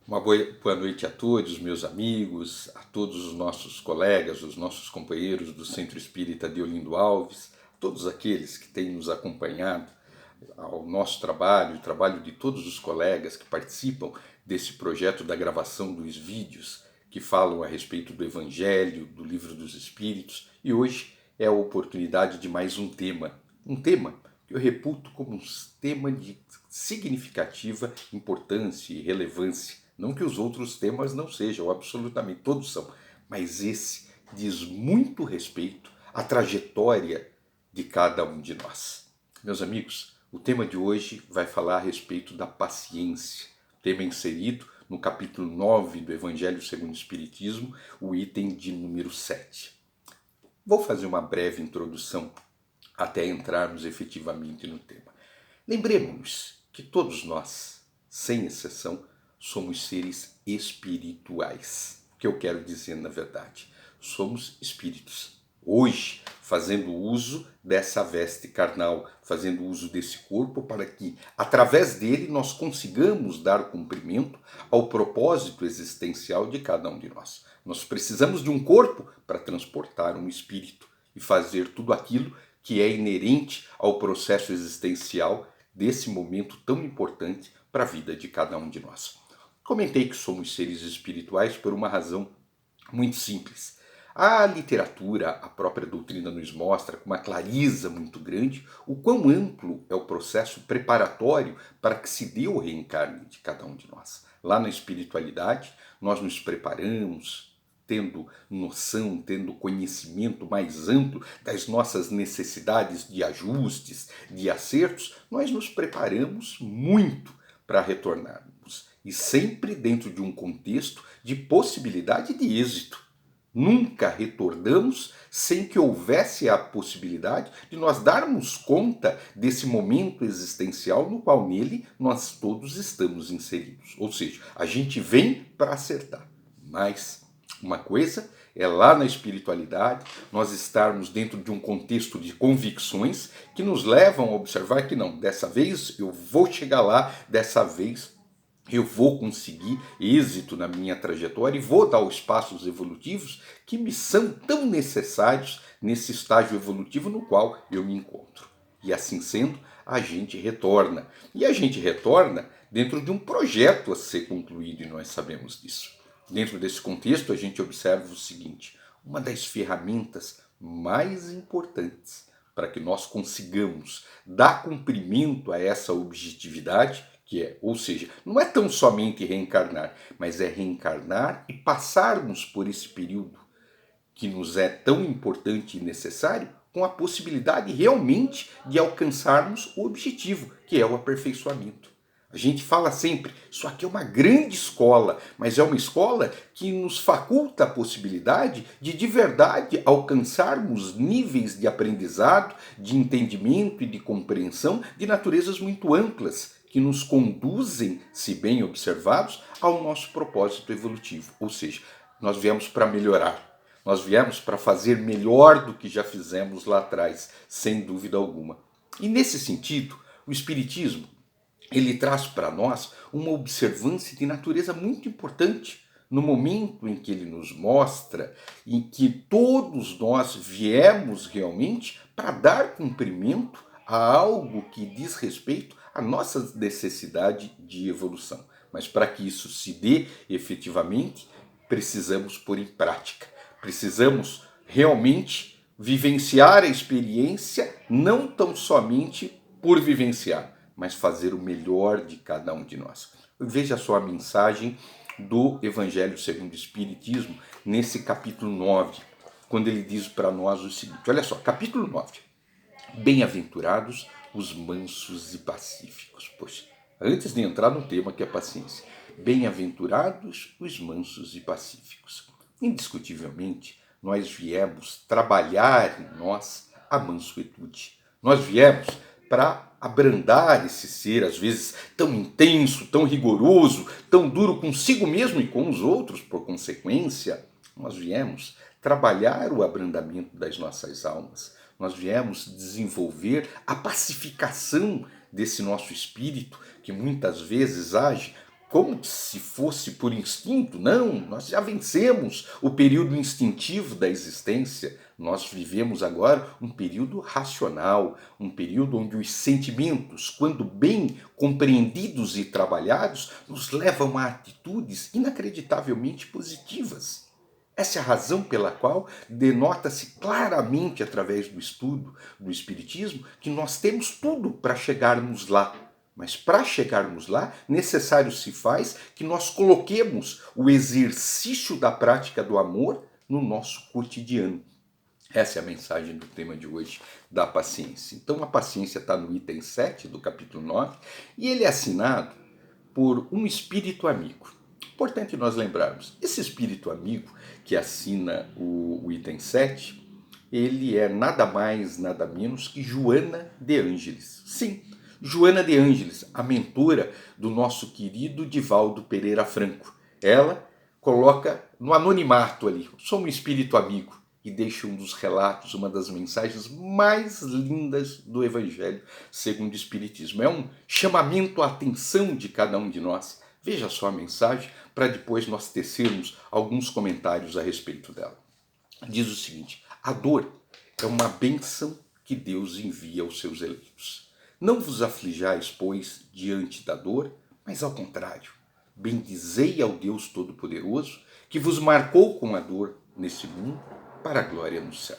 Uma boa noite a todos, meus amigos, a todos os nossos colegas, os nossos companheiros do Centro Espírita de Olindo Alves, todos aqueles que têm nos acompanhado ao nosso trabalho, o trabalho de todos os colegas que participam desse projeto da gravação dos vídeos que falam a respeito do Evangelho, do Livro dos Espíritos, e hoje é a oportunidade de mais um tema que eu reputo como um tema de significativa importância e relevância. Não que os outros temas não sejam, absolutamente todos são, mas esse diz muito respeito à trajetória de cada um de nós. Meus amigos, o tema de hoje vai falar a respeito da paciência, tema inserido no capítulo 9 do Evangelho segundo o Espiritismo, o item de número 7. Vou fazer uma breve introdução até entrarmos efetivamente no tema. Lembremos que todos nós, sem exceção, somos seres espirituais. O que eu quero dizer, na verdade? Somos espíritos. Hoje, fazendo uso dessa veste carnal, fazendo uso desse corpo para que, através dele, nós consigamos dar cumprimento ao propósito existencial de cada um de nós. Nós precisamos de um corpo para transportar um espírito e fazer tudo aquilo que é inerente ao processo existencial desse momento tão importante para a vida de cada um de nós. Comentei que somos seres espirituais por uma razão muito simples. A literatura, a própria doutrina nos mostra com uma clareza muito grande o quão amplo é o processo preparatório para que se dê o reencarne de cada um de nós. Lá na espiritualidade, nós nos preparamos, tendo noção, tendo conhecimento mais amplo das nossas necessidades de ajustes, de acertos, nós nos preparamos muito para retornarmos. E sempre dentro de um contexto de possibilidade de êxito. Nunca retornamos sem que houvesse a possibilidade de nós darmos conta desse momento existencial no qual nele nós todos estamos inseridos. Ou seja, a gente vem para acertar. Mas uma coisa é lá na espiritualidade nós estarmos dentro de um contexto de convicções que nos levam a observar que não, dessa vez eu vou chegar lá, dessa vez eu vou conseguir êxito na minha trajetória e vou dar os passos evolutivos que me são tão necessários nesse estágio evolutivo no qual eu me encontro. E assim sendo, a gente retorna. E a gente retorna dentro de um projeto a ser concluído, e nós sabemos disso. Dentro desse contexto, a gente observa o seguinte: uma das ferramentas mais importantes para que nós consigamos dar cumprimento a essa objetividade, ou seja, não é tão somente reencarnar, mas é reencarnar e passarmos por esse período que nos é tão importante e necessário, com a possibilidade realmente de alcançarmos o objetivo, que é o aperfeiçoamento. A gente fala sempre, isso aqui é uma grande escola, mas é uma escola que nos faculta a possibilidade de verdade alcançarmos níveis de aprendizado, de entendimento e de compreensão de naturezas muito amplas, que nos conduzem, se bem observados, ao nosso propósito evolutivo. Ou seja, nós viemos para melhorar, nós viemos para fazer melhor do que já fizemos lá atrás, sem dúvida alguma. E nesse sentido, o Espiritismo, ele traz para nós uma observância de natureza muito importante, no momento em que ele nos mostra em que todos nós viemos realmente para dar cumprimento a algo que diz respeito à nossa necessidade de evolução. Mas para que isso se dê efetivamente, precisamos pôr em prática. Precisamos realmente vivenciar a experiência, não tão somente por vivenciar, mas fazer o melhor de cada um de nós. Veja só a mensagem do Evangelho segundo o Espiritismo, nesse capítulo 9, quando ele diz para nós o seguinte, olha só, capítulo 9. Bem-aventurados os mansos e pacíficos. Poxa, antes de entrar no tema que é paciência, bem-aventurados os mansos e pacíficos. Indiscutivelmente, nós viemos trabalhar em nós a mansuetude. Nós viemos para abrandar esse ser, às vezes, tão intenso, tão rigoroso, tão duro consigo mesmo e com os outros, por consequência. Nós viemos trabalhar o abrandamento das nossas almas. Nós viemos desenvolver a pacificação desse nosso espírito, que muitas vezes age como se fosse por instinto. Não, nós já vencemos o período instintivo da existência. Nós vivemos agora um período racional, um período onde os sentimentos, quando bem compreendidos e trabalhados, nos levam a atitudes inacreditavelmente positivas. Essa é a razão pela qual denota-se claramente através do estudo do Espiritismo que nós temos tudo para chegarmos lá. Mas para chegarmos lá, necessário se faz que nós coloquemos o exercício da prática do amor no nosso cotidiano. Essa é a mensagem do tema de hoje, da paciência. Então a paciência está no item 7 do capítulo 9 e ele é assinado por um espírito amigo. Importante nós lembrarmos, esse espírito amigo que assina o item 7, ele é nada mais, nada menos que Joana de Ângeles. Sim, Joana de Ângeles, a mentora do nosso querido Divaldo Pereira Franco. Ela coloca no anonimato ali, sou um espírito amigo, e deixa um dos relatos, uma das mensagens mais lindas do Evangelho segundo o Espiritismo. É um chamamento à atenção de cada um de nós. Veja só a mensagem, para depois nós tecermos alguns comentários a respeito dela. Diz o seguinte: a dor é uma bênção que Deus envia aos seus eleitos. Não vos aflijais, pois, diante da dor, mas ao contrário, bendizei ao Deus Todo-Poderoso, que vos marcou com a dor nesse mundo, para a glória no céu.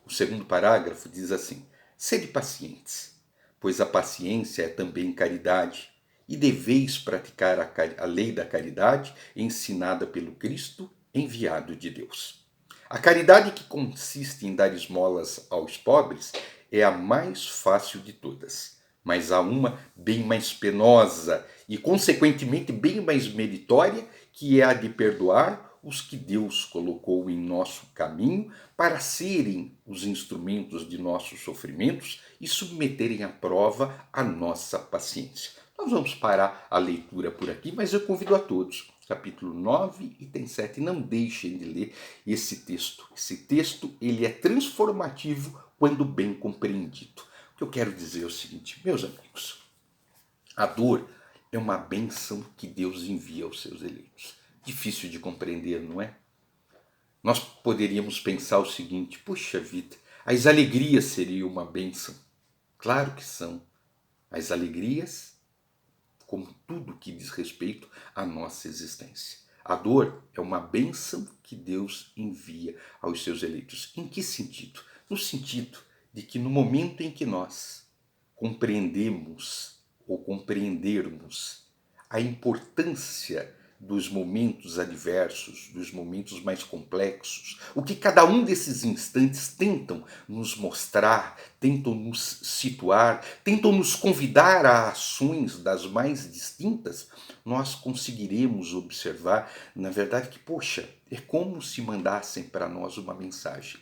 O segundo parágrafo diz assim: sede pacientes, pois a paciência é também caridade, e deveis praticar a lei da caridade ensinada pelo Cristo, enviado de Deus. A caridade, que consiste em dar esmolas aos pobres, é a mais fácil de todas, mas há uma bem mais penosa e, consequentemente, bem mais meritória, que é a de perdoar os que Deus colocou em nosso caminho para serem os instrumentos de nossos sofrimentos e submeterem à prova a nossa paciência. Nós vamos parar a leitura por aqui, mas eu convido a todos, capítulo 9, item 7, não deixem de ler esse texto. Esse texto ele é transformativo quando bem compreendido. O que eu quero dizer é o seguinte, meus amigos, a dor é uma bênção que Deus envia aos seus eleitos. Difícil de compreender, não é? Nós poderíamos pensar o seguinte: puxa vida, as alegrias seriam uma bênção. Claro que são. As alegrias, como tudo que diz respeito à nossa existência. A dor é uma bênção que Deus envia aos seus eleitos. Em que sentido? No sentido de que no momento em que nós compreendemos ou compreendermos a importância dos momentos adversos, dos momentos mais complexos, o que cada um desses instantes tentam nos mostrar, tentam nos situar, tentam nos convidar a ações das mais distintas, nós conseguiremos observar, na verdade, que, poxa, é como se mandassem para nós uma mensagem.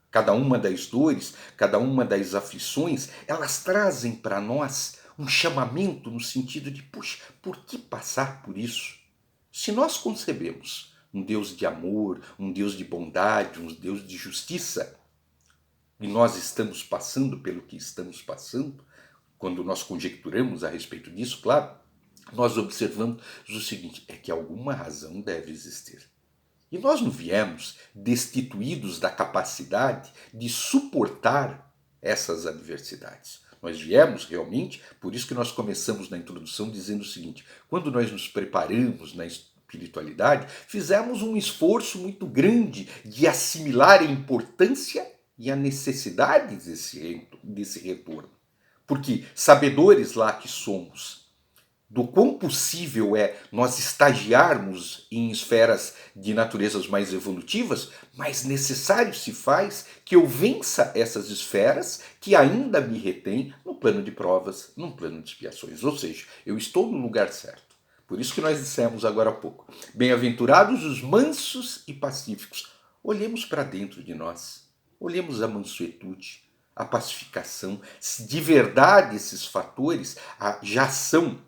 Cada uma das dores, cada uma das aflições, elas trazem para nós um chamamento no sentido de, puxa, por que passar por isso? Se nós concebemos um Deus de amor, um Deus de bondade, um Deus de justiça, e nós estamos passando pelo que estamos passando, quando nós conjecturamos a respeito disso, claro, nós observamos o seguinte: é que alguma razão deve existir. E nós não viemos destituídos da capacidade de suportar essas adversidades. Nós viemos realmente, por isso que nós começamos na introdução dizendo o seguinte: quando nós nos preparamos na espiritualidade, fizemos um esforço muito grande de assimilar a importância e a necessidade desse retorno. Porque, sabedores lá que somos, do quão possível é nós estagiarmos em esferas de naturezas mais evolutivas, mais necessário se faz que eu vença essas esferas que ainda me retêm no plano de provas, num plano de expiações. Ou seja, eu estou no lugar certo. Por isso que nós dissemos agora há pouco: bem-aventurados os mansos e pacíficos. Olhemos para dentro de nós, olhemos a mansuetude, a pacificação. Se de verdade esses fatores já são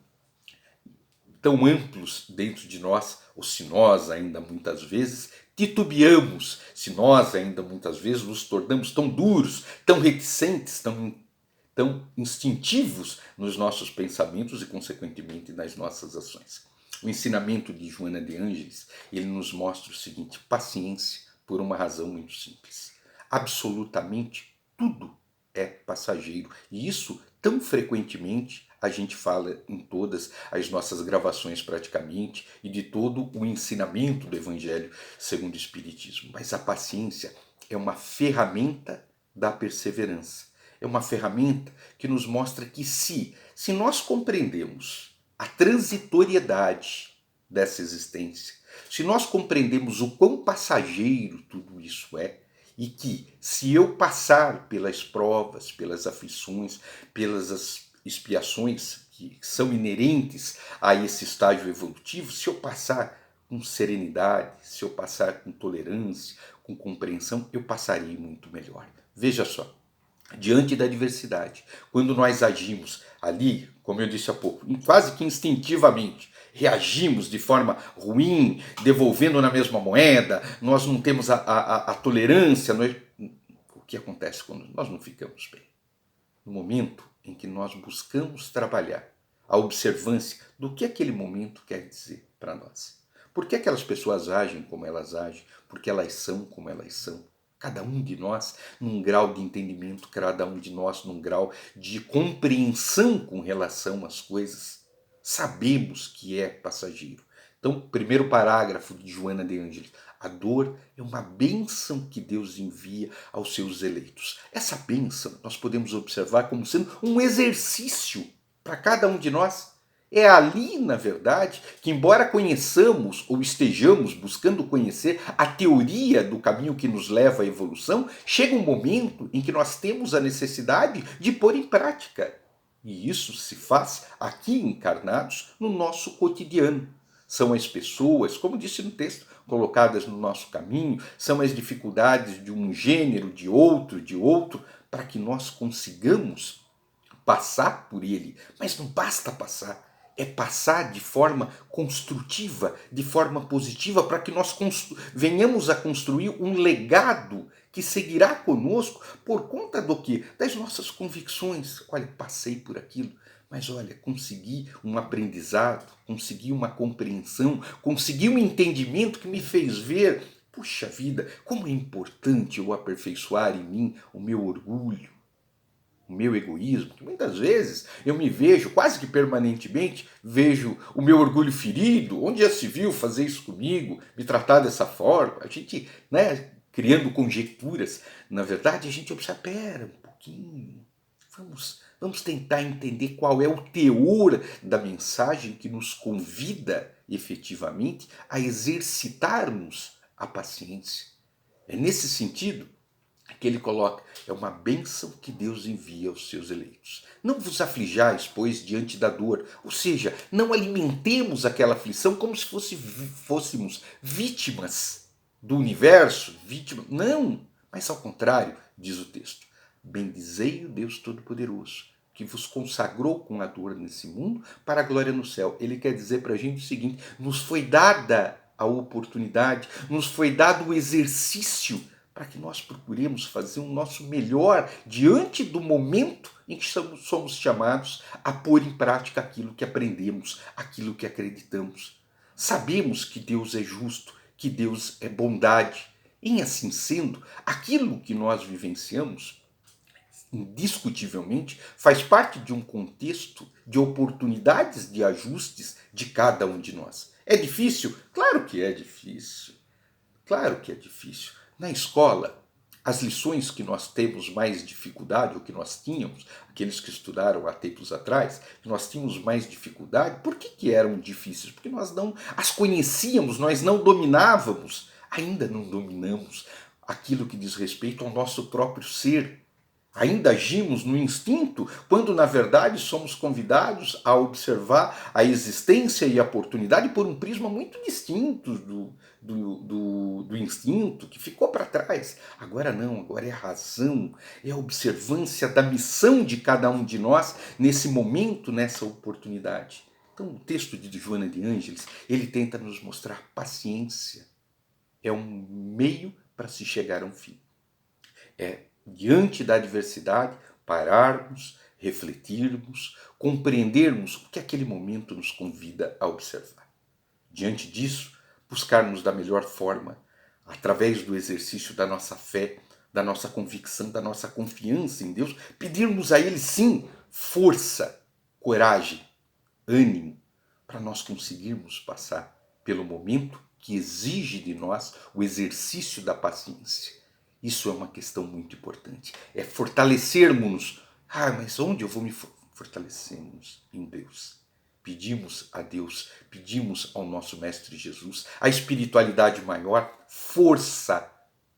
tão amplos dentro de nós, ou se nós ainda muitas vezes titubeamos, se nós ainda muitas vezes nos tornamos tão duros, tão reticentes, tão instintivos nos nossos pensamentos e, consequentemente, nas nossas ações. O ensinamento de Joana de Ângeles, ele nos mostra o seguinte: paciência por uma razão muito simples. Absolutamente tudo é passageiro. E isso, tão frequentemente, a gente fala em todas as nossas gravações praticamente e de todo o ensinamento do Evangelho segundo o Espiritismo. Mas a paciência é uma ferramenta da perseverança. É uma ferramenta que nos mostra que se nós compreendemos a transitoriedade dessa existência, se nós compreendemos o quão passageiro tudo isso é, e que se eu passar pelas provas, pelas aflições, pelas expiações que são inerentes a esse estágio evolutivo, se eu passar com serenidade, se eu passar com tolerância, com compreensão, eu passarei muito melhor. Veja só, diante da adversidade, quando nós agimos ali, como eu disse há pouco, quase que instintivamente, reagimos de forma ruim, devolvendo na mesma moeda, nós não temos a tolerância. O que acontece quando nós não ficamos bem? No momento em que nós buscamos trabalhar a observância do que aquele momento quer dizer para nós. Por que aquelas pessoas agem como elas agem? Porque elas são como elas são. Cada um de nós num grau de entendimento, cada um de nós num grau de compreensão com relação às coisas. Sabemos que é passageiro. Então, primeiro parágrafo de Joana de Ângeles. A dor é uma bênção que Deus envia aos seus eleitos. Essa bênção nós podemos observar como sendo um exercício para cada um de nós. É ali, na verdade, que embora conheçamos ou estejamos buscando conhecer a teoria do caminho que nos leva à evolução, chega um momento em que nós temos a necessidade de pôr em prática. E isso se faz aqui encarnados no nosso cotidiano. São as pessoas, como disse no texto, colocadas no nosso caminho, são as dificuldades de um gênero, de outro, para que nós consigamos passar por ele. Mas não basta passar, é passar de forma construtiva, de forma positiva, para que nós venhamos a construir um legado que seguirá conosco por conta do quê? Das nossas convicções. Olha, passei por aquilo, mas olha, consegui um aprendizado, consegui uma compreensão, consegui um entendimento que me fez ver, puxa vida, como é importante eu aperfeiçoar em mim o meu orgulho, o meu egoísmo, que muitas vezes eu me vejo, quase que permanentemente, vejo o meu orgulho ferido. Onde já se viu fazer isso comigo, me tratar dessa forma? A gente, criando conjecturas, na verdade a gente observa, pera um pouquinho, vamos tentar entender qual é o teor da mensagem que nos convida efetivamente a exercitarmos a paciência. É nesse sentido que ele coloca, é uma bênção que Deus envia aos seus eleitos. Não vos aflijais, pois, diante da dor. Ou seja, não alimentemos aquela aflição como se fôssemos vítimas do universo, vítimas. Não, mas ao contrário, diz o texto. Bendizei o Deus Todo-Poderoso, que vos consagrou com a dor nesse mundo para a glória no céu. Ele quer dizer para a gente o seguinte, nos foi dada a oportunidade, nos foi dado o exercício para que nós procuremos fazer o nosso melhor diante do momento em que somos chamados a pôr em prática aquilo que aprendemos, aquilo que acreditamos. Sabemos que Deus é justo, que Deus é bondade. Em assim sendo, aquilo que nós vivenciamos, indiscutivelmente, faz parte de um contexto de oportunidades de ajustes de cada um de nós. É difícil? Claro que é difícil. Claro que é difícil. Na escola, as lições que nós temos mais dificuldade, ou que nós tínhamos, aqueles que estudaram há tempos atrás, que nós tínhamos mais dificuldade, por que eram difíceis? Porque nós não as conhecíamos, nós não dominávamos, ainda não dominamos aquilo que diz respeito ao nosso próprio ser. Ainda agimos no instinto, quando na verdade somos convidados a observar a existência e a oportunidade por um prisma muito distinto do instinto, que ficou para trás. Agora não, agora é a razão, é a observância da missão de cada um de nós nesse momento, nessa oportunidade. Então o texto de Joana de Ângeles, ele tenta nos mostrar paciência. É um meio para se chegar a um fim. Diante da adversidade, pararmos, refletirmos, compreendermos o que aquele momento nos convida a observar. Diante disso, buscarmos da melhor forma, através do exercício da nossa fé, da nossa convicção, da nossa confiança em Deus, pedirmos a Ele, sim, força, coragem, ânimo, para nós conseguirmos passar pelo momento que exige de nós o exercício da paciência. Isso é uma questão muito importante. É fortalecermos-nos. Mas onde eu vou me fortalecermos? Em Deus. Pedimos a Deus, pedimos ao nosso Mestre Jesus a espiritualidade maior, força,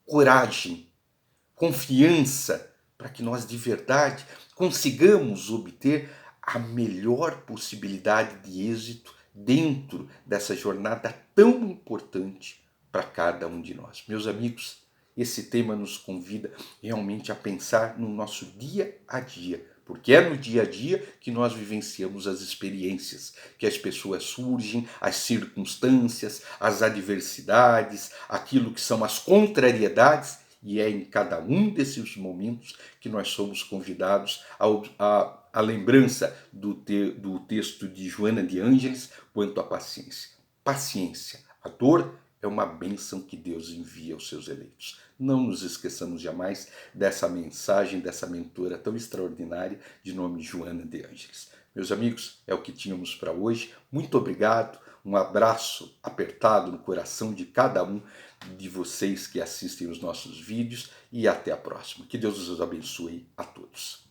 coragem, confiança, para que nós de verdade consigamos obter a melhor possibilidade de êxito dentro dessa jornada tão importante para cada um de nós. Meus amigos, esse tema nos convida realmente a pensar no nosso dia a dia, porque é no dia a dia que nós vivenciamos as experiências, que as pessoas surgem, as circunstâncias, as adversidades, aquilo que são as contrariedades, e é em cada um desses momentos que nós somos convidados à lembrança do texto de Joana de Ângeles quanto à paciência. Paciência, a dor é uma bênção que Deus envia aos seus eleitos. Não nos esqueçamos jamais dessa mensagem, dessa mentora tão extraordinária de nome Joana de Ângeles. Meus amigos, é o que tínhamos para hoje. Muito obrigado. Um abraço apertado no coração de cada um de vocês que assistem os nossos vídeos e até a próxima. Que Deus os abençoe a todos.